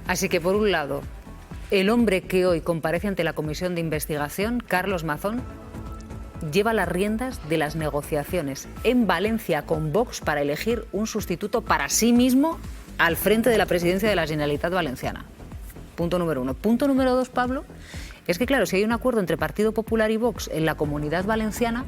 Así que, por un lado, el hombre que hoy comparece ante la comisión de investigación, Carlos Mazón, lleva las riendas de las negociaciones en Valencia con Vox para elegir un sustituto para sí mismo al frente de la presidencia de la Generalitat Valenciana. Punto número uno. Punto número dos, Pablo, es que claro, si hay un acuerdo entre Partido Popular y Vox en la Comunidad Valenciana,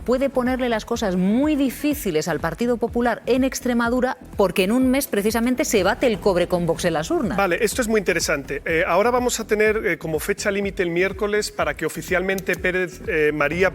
puede ponerle las cosas muy difíciles al Partido Popular en Extremadura porque en un mes precisamente se bate el cobre con Vox en las urnas. Vale, esto es muy interesante. Ahora vamos a tener como fecha límite el miércoles para que oficialmente María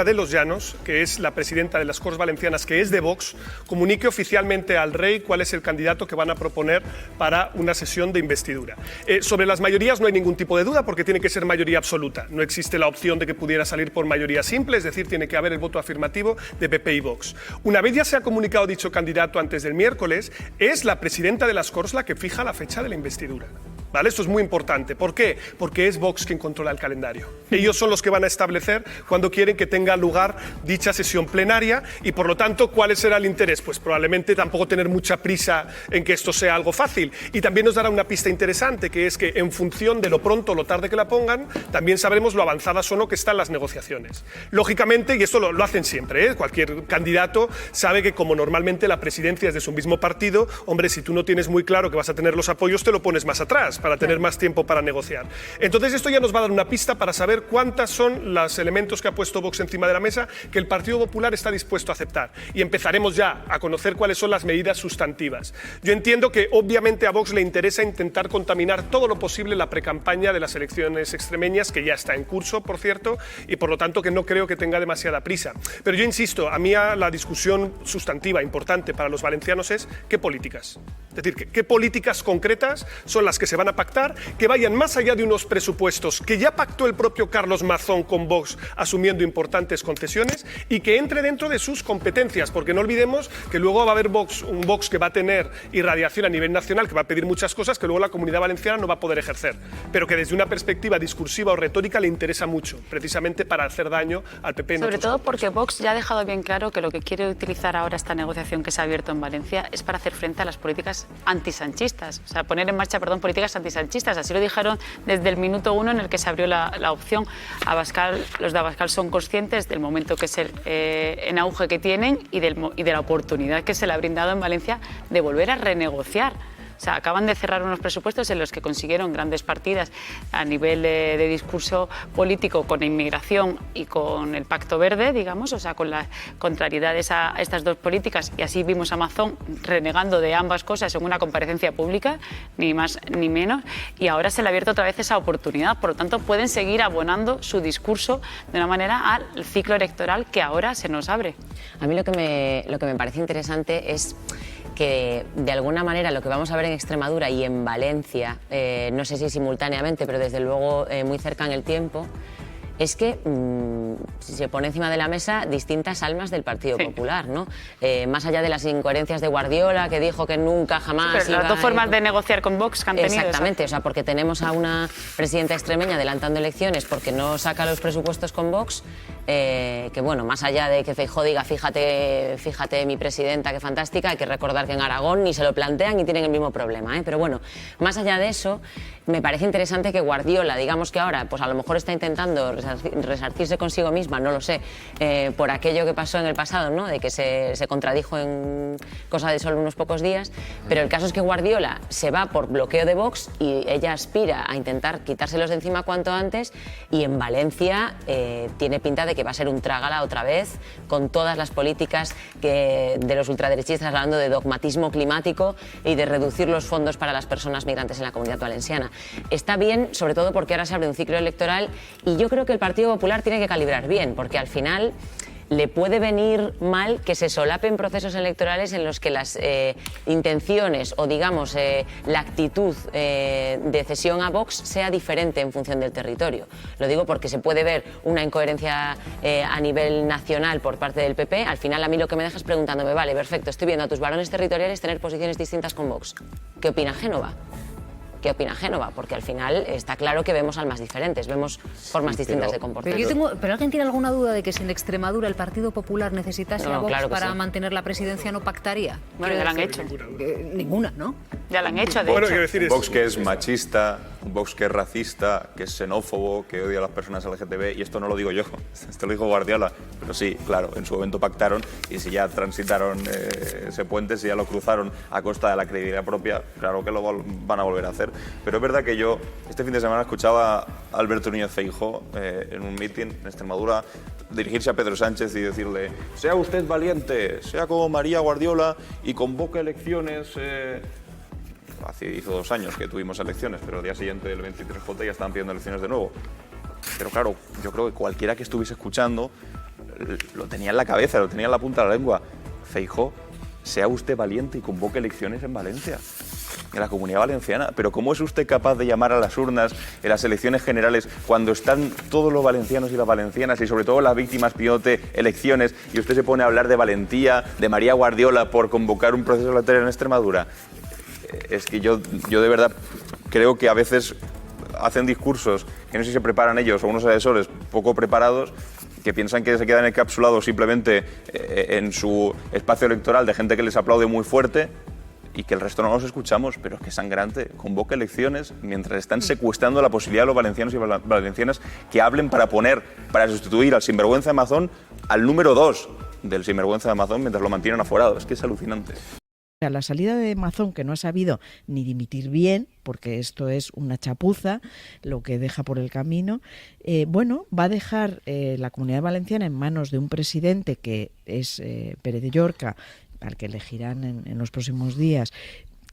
de los Llanos, que es la presidenta de las Corts Valencianas, que es de Vox, comunique oficialmente al rey cuál es el candidato que van a proponer para una sesión de investidura. Sobre las mayorías no hay ningún tipo de duda porque tiene que ser mayoría absoluta. No existe la opción de que pudiera salir por mayoría simple, es decir, tiene que haber el voto afirmativo de PP y Vox. Una vez ya se ha comunicado dicho candidato antes del miércoles, es la presidenta de las Corts la que fija la fecha de la investidura. ¿Vale? Esto es muy importante. ¿Por qué? Porque es Vox quien controla el calendario. Ellos son los que van a establecer cuándo quieren que tenga lugar dicha sesión plenaria y, por lo tanto, ¿cuál será el interés? Pues probablemente tampoco tener mucha prisa en que esto sea algo fácil. Y también nos dará una pista interesante, que es que en función de lo pronto o lo tarde que la pongan, también sabremos lo avanzadas o no que están las negociaciones. Lógicamente, y esto lo hacen siempre, cualquier candidato sabe que como normalmente la presidencia es de su mismo partido, hombre, si tú no tienes muy claro que vas a tener los apoyos, te lo pones más atrás, para tener más tiempo para negociar. Entonces esto ya nos va a dar una pista para saber cuántas son los elementos que ha puesto Vox encima de la mesa que el Partido Popular está dispuesto a aceptar. Y empezaremos ya a conocer cuáles son las medidas sustantivas. Yo entiendo que obviamente a Vox le interesa intentar contaminar todo lo posible la precampaña de las elecciones extremeñas, que ya está en curso, por cierto, y por lo tanto que no creo que tenga demasiada prisa. Pero yo insisto, a mí la discusión sustantiva importante para los valencianos es ¿qué políticas? Es decir, ¿qué políticas concretas son las que se van a pactar, que vayan más allá de unos presupuestos que ya pactó el propio Carlos Mazón con Vox asumiendo importantes concesiones y que entre dentro de sus competencias? Porque no olvidemos que luego va a haber un Vox que va a tener irradiación a nivel nacional, que va a pedir muchas cosas que luego la Comunidad Valenciana no va a poder ejercer, pero que desde una perspectiva discursiva o retórica le interesa mucho, precisamente para hacer daño al PP. Sobre todo porque Vox ya ha dejado bien claro que lo que quiere utilizar ahora esta negociación que se ha abierto en Valencia es para hacer frente a las políticas antisanchistas, o sea, poner en marcha, políticas antisanchistas. Así lo dijeron desde el minuto uno en el que se abrió la opción. Abascal, los de Abascal son conscientes del momento que es en auge que tienen y de la oportunidad que se le ha brindado en Valencia de volver a renegociar. O sea, acaban de cerrar unos presupuestos en los que consiguieron grandes partidas a nivel de discurso político con la inmigración y con el Pacto Verde, digamos, o sea, con las contrariedades a estas dos políticas. Y así vimos a Mazón renegando de ambas cosas en una comparecencia pública, ni más ni menos, y ahora se le ha abierto otra vez esa oportunidad. Por lo tanto, pueden seguir abonando su discurso de una manera al ciclo electoral que ahora se nos abre. A mí lo que me parece interesante es que de alguna manera lo que vamos a ver en Extremadura y en Valencia, no sé si simultáneamente, pero desde luego muy cerca en el tiempo, es que se pone encima de la mesa distintas almas del Partido Popular, ¿no? Más allá de las incoherencias de Guardiola, que dijo que nunca jamás... Sí, pero las dos formas de negociar con Vox que han tenido. Exactamente, o sea, porque tenemos a una presidenta extremeña adelantando elecciones porque no saca los presupuestos con Vox, que bueno, más allá de que Feijóo diga fíjate mi presidenta, qué fantástica, hay que recordar que en Aragón ni se lo plantean y tienen el mismo problema, pero bueno, más allá de eso, me parece interesante que Guardiola, digamos que ahora, pues a lo mejor está intentando resarcirse consigo misma, no lo sé, por aquello que pasó en el pasado, ¿no? De que se contradijo en cosa de solo unos pocos días, pero el caso es que Guardiola se va por bloqueo de Vox y ella aspira a intentar quitárselos de encima cuanto antes, y en Valencia tiene pinta de que va a ser un trágala otra vez, con todas las políticas de los ultraderechistas hablando de dogmatismo climático y de reducir los fondos para las personas migrantes en la Comunidad Valenciana. Está bien, sobre todo porque ahora se abre un ciclo electoral y yo creo que el Partido Popular tiene que calibrar bien, porque al final le puede venir mal que se solapen procesos electorales en los que las intenciones o, digamos, la actitud de cesión a Vox sea diferente en función del territorio. Lo digo porque se puede ver una incoherencia a nivel nacional por parte del PP. Al final a mí lo que me deja es preguntándome, vale, perfecto, estoy viendo a tus varones territoriales tener posiciones distintas con Vox. ¿Qué opina Génova? ¿Qué opina Génova? Porque al final está claro que vemos almas diferentes, vemos formas distintas de comportarse. Pero ¿alguien tiene alguna duda de que si en Extremadura el Partido Popular necesitase a Vox claro para sí. mantener la presidencia no pactaría? Bueno, ya lo han hecho. Ninguna, ¿no? Ya lo han hecho, de Bueno, hecho. quiero decir, Un Vox que es machista, un Vox que es racista, que es xenófobo, que odia a las personas LGTB, y esto no lo digo yo, esto lo dijo Guardiola, pero sí, claro, en su momento pactaron, y si ya transitaron ese puente, si ya lo cruzaron a costa de la credibilidad propia, claro que lo van a volver a hacer. Pero es verdad que yo este fin de semana escuchaba a Alberto Núñez Feijóo en un mitin en Extremadura dirigirse a Pedro Sánchez y decirle: sea usted valiente, sea como María Guardiola y convoque elecciones. Hizo 2 años que tuvimos elecciones, pero al día siguiente del 23J ya estaban pidiendo elecciones de nuevo. Pero claro, yo creo que cualquiera que estuviese escuchando lo tenía en la cabeza, lo tenía en la punta de la lengua. Feijóo, sea usted valiente y convoque elecciones en Valencia, en la Comunidad Valenciana. Pero ¿cómo es usted capaz de llamar a las urnas en las elecciones generales cuando están todos los valencianos y las valencianas y sobre todo las víctimas pidiéndote elecciones, y usted se pone a hablar de valentía, de María Guardiola por convocar un proceso electoral en Extremadura? Es que yo de verdad creo que a veces hacen discursos que no sé si se preparan ellos o unos asesores poco preparados, que piensan que se quedan encapsulados simplemente en su espacio electoral de gente que les aplaude muy fuerte y que el resto no los escuchamos. Pero es que es sangrante. Convoca elecciones mientras están secuestrando la posibilidad de los valencianos y valencianas que hablen para sustituir al sinvergüenza de Mazón al número 2 del sinvergüenza de Mazón mientras lo mantienen aforado. Es que es alucinante. La salida de Mazón, que no ha sabido ni dimitir bien, porque esto es una chapuza, lo que deja por el camino, va a dejar la Comunidad Valenciana en manos de un presidente que es Pere de Llorca, al que elegirán en los próximos días,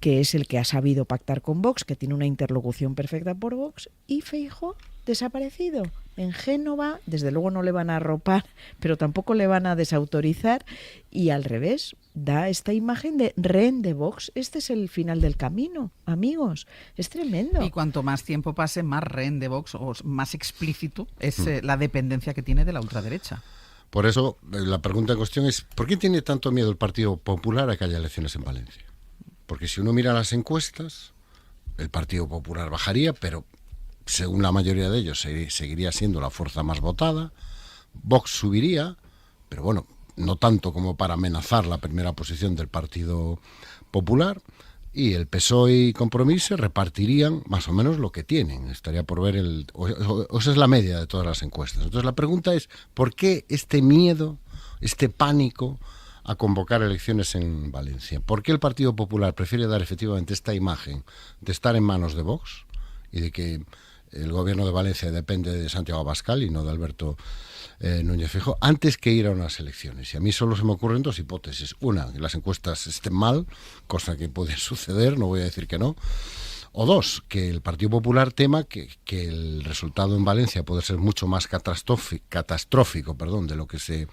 que es el que ha sabido pactar con Vox, que tiene una interlocución perfecta por Vox, y Feijóo desaparecido. En Génova, desde luego no le van a arropar, pero tampoco le van a desautorizar, y al revés, da esta imagen de rehén de Vox. Este es el final del camino, amigos. Es tremendo. Y cuanto más tiempo pase, más rehén de Vox o más explícito es la dependencia que tiene de la ultraderecha. Por eso, la pregunta en cuestión es: ¿por qué tiene tanto miedo el Partido Popular a que haya elecciones en Valencia? Porque si uno mira las encuestas, el Partido Popular bajaría, pero según la mayoría de ellos seguiría siendo la fuerza más votada. Vox subiría, pero bueno, no tanto como para amenazar la primera posición del Partido Popular, y el PSOE y Compromís se repartirían más o menos lo que tienen. Estaría por ver esa es la media de todas las encuestas. Entonces la pregunta es: ¿por qué este miedo, este pánico a convocar elecciones en Valencia? ¿Por qué el Partido Popular prefiere dar efectivamente esta imagen de estar en manos de Vox y de que el gobierno de Valencia depende de Santiago Abascal y no de Alberto Núñez Feijóo, antes que ir a unas elecciones? Y a mí solo se me ocurren 2 hipótesis. Una, que las encuestas estén mal, cosa que puede suceder, no voy a decir que no. O 2, que el Partido Popular tema que el resultado en Valencia puede ser mucho más catastrófico, de lo que se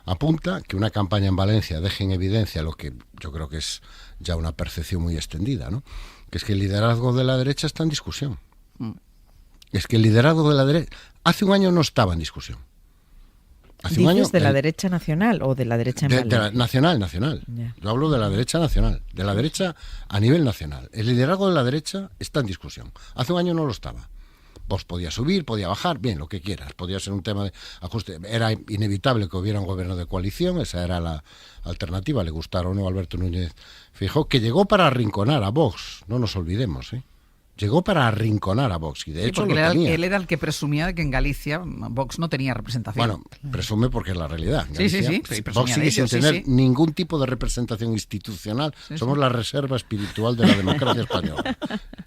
apunta, que una campaña en Valencia deje en evidencia lo que yo creo que es ya una percepción muy extendida, ¿no? Que es que el liderazgo de la derecha está en discusión. Es que el liderazgo de la derecha hace un año no estaba en discusión. Hace un año, ¿de la derecha nacional o de la derecha en Valencia? Nacional. Yeah. Yo hablo de la derecha nacional, de la derecha a nivel nacional. El liderazgo de la derecha está en discusión. Hace un año no lo estaba. Vos podía subir, podía bajar, bien, lo que quieras. Podía ser un tema de ajuste. Era inevitable que hubiera un gobierno de coalición, esa era la alternativa, le gustara o no a Alberto Núñez Feijóo, que llegó para arrinconar a Vox, no nos olvidemos, Llegó para arrinconar a Vox y de hecho lo tenía. Él era el que presumía de que en Galicia Vox no tenía representación. Bueno, presume porque es la realidad. Galicia, sí, Vox sigue sin tener ningún tipo de representación institucional. Somos la reserva espiritual de la democracia española.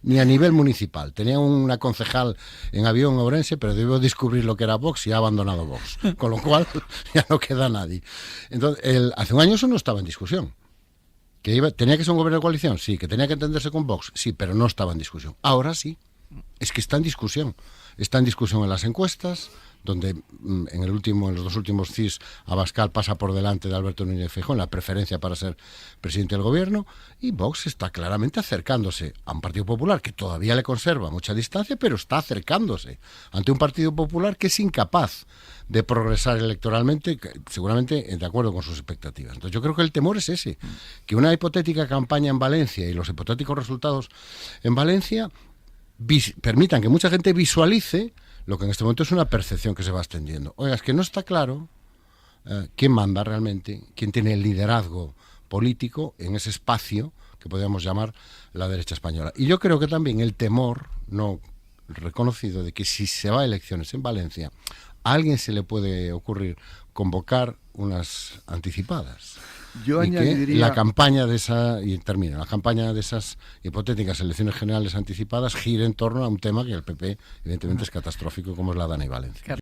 Ni a nivel municipal. Tenía una concejal en Avión, Ourense, pero debió descubrir lo que era Vox y ha abandonado Vox. Con lo cual ya no queda nadie. Entonces, hace un año eso no estaba en discusión. ¿Tenía que ser un gobierno de coalición? Sí. ¿Que tenía que entenderse con Vox? Sí, pero no estaba en discusión. Ahora sí. Es que está en discusión. Está en discusión en las encuestas, donde en los 2 últimos CIS Abascal pasa por delante de Alberto Núñez Feijóo en la preferencia para ser presidente del gobierno, y Vox está claramente acercándose a un Partido Popular que todavía le conserva mucha distancia, pero está acercándose ante un Partido Popular que es incapaz de progresar electoralmente, seguramente de acuerdo con sus expectativas. Entonces yo creo que el temor es ese, que una hipotética campaña en Valencia y los hipotéticos resultados en Valencia permitan que mucha gente visualice lo que en este momento es una percepción que se va extendiendo. Oiga, es que no está claro quién manda realmente, quién tiene el liderazgo político en ese espacio que podríamos llamar la derecha española. Y yo creo que también el temor no reconocido de que si se va a elecciones en Valencia, a alguien se le puede ocurrir convocar unas anticipadas. Yo y añadiría... que la campaña de la campaña de esas hipotéticas elecciones generales anticipadas gire en torno a un tema que el PP evidentemente es catastrófico, como es la Dana y Valencia.